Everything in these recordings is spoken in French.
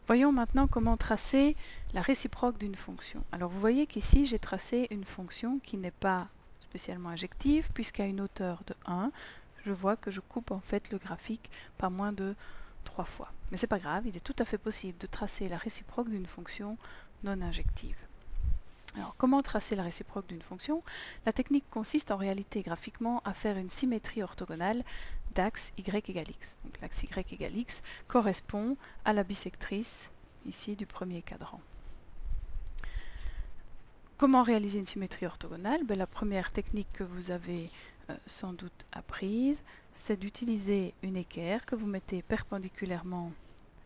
Voyons maintenant comment tracer la réciproque d'une fonction. Alors vous voyez qu'ici j'ai tracé une fonction qui n'est pas spécialement injective puisqu'à une hauteur de 1, je vois que je coupe en fait le graphique pas moins de 3 fois. Mais c'est pas grave, il est tout à fait possible de tracer la réciproque d'une fonction non injective. Alors, comment tracer la réciproque d'une fonction? La technique consiste en réalité graphiquement à faire une symétrie orthogonale d'axe y égale x. Donc l'axe y égale x correspond à la bisectrice ici du premier cadran. Comment réaliser une symétrie orthogonale? La première technique que vous avez sans doute apprise, c'est d'utiliser une équerre que vous mettez perpendiculairement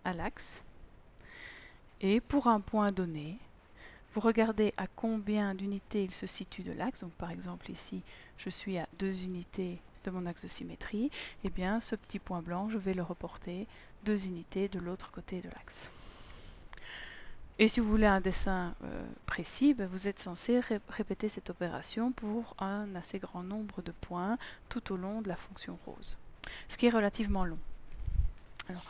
à l'axe et pour un point donné, vous regardez à combien d'unités il se situe de l'axe. Donc par exemple ici, je suis à 2 unités de mon axe de symétrie. Et bien ce petit point blanc, je vais le reporter 2 unités de l'autre côté de l'axe. Et si vous voulez un dessin précis, vous êtes censé répéter cette opération pour un assez grand nombre de points tout au long de la fonction rose. Ce qui est relativement long. Alors,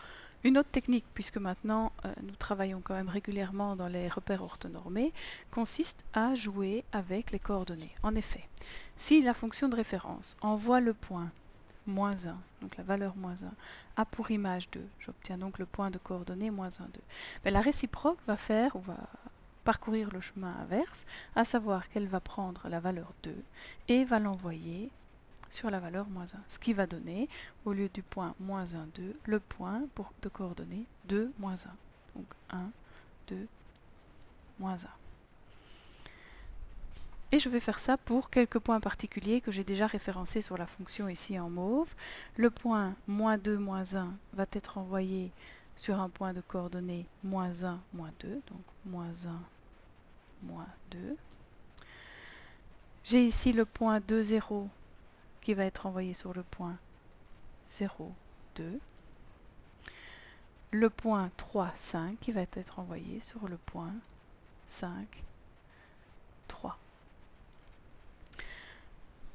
une autre technique, puisque maintenant nous travaillons quand même régulièrement dans les repères orthonormés, consiste à jouer avec les coordonnées. En effet, si la fonction de référence envoie le point moins 1, donc la valeur moins 1, a pour image 2, j'obtiens donc le point de coordonnée moins 1, 2. La réciproque va parcourir le chemin inverse, à savoir qu'elle va prendre la valeur 2 et va l'envoyer sur la valeur moins 1, ce qui va donner, au lieu du point moins 1, 2, le point de coordonnées 2, moins 1. Donc 1, 2, moins 1. Et je vais faire ça pour quelques points particuliers que j'ai déjà référencés sur la fonction ici en mauve. Le point moins 2, moins 1 va être envoyé sur un point de coordonnées moins 1, moins 2. Donc moins 1, moins 2. J'ai ici le point 2, 0 qui va être envoyé sur le point 0, 2. Le point 3, 5 qui va être envoyé sur le point 5, 3.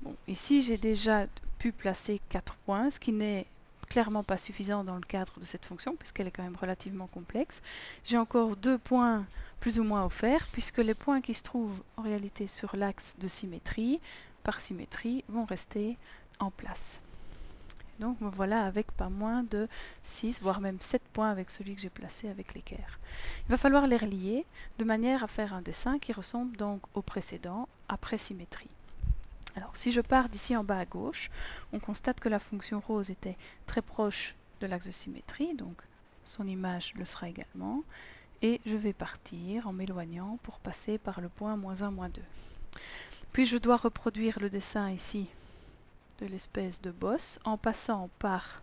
Bon, ici j'ai déjà pu placer 4 points, ce qui n'est clairement pas suffisant dans le cadre de cette fonction, puisqu'elle est quand même relativement complexe. J'ai encore 2 points plus ou moins offerts, puisque les points qui se trouvent en réalité sur l'axe de symétrie, par symétrie, vont rester en place. Donc me voilà avec pas moins de 6, voire même 7 points avec celui que j'ai placé avec l'équerre. Il va falloir les relier de manière à faire un dessin qui ressemble donc au précédent après symétrie. Alors si je pars d'ici en bas à gauche, on constate que la fonction rose était très proche de l'axe de symétrie, donc son image le sera également. Et je vais partir en m'éloignant pour passer par le point moins 1, moins 2. Puis je dois reproduire le dessin ici de l'espèce de bosse en passant par,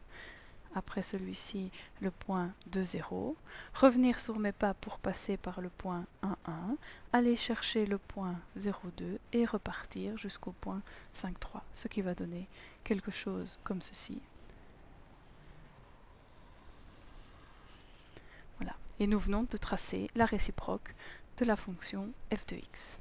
après celui-ci, le point 2, 0, revenir sur mes pas pour passer par le point 1, 1, aller chercher le point 0, 2 et repartir jusqu'au point 5, 3, ce qui va donner quelque chose comme ceci. Voilà. Et nous venons de tracer la réciproque de la fonction f de x.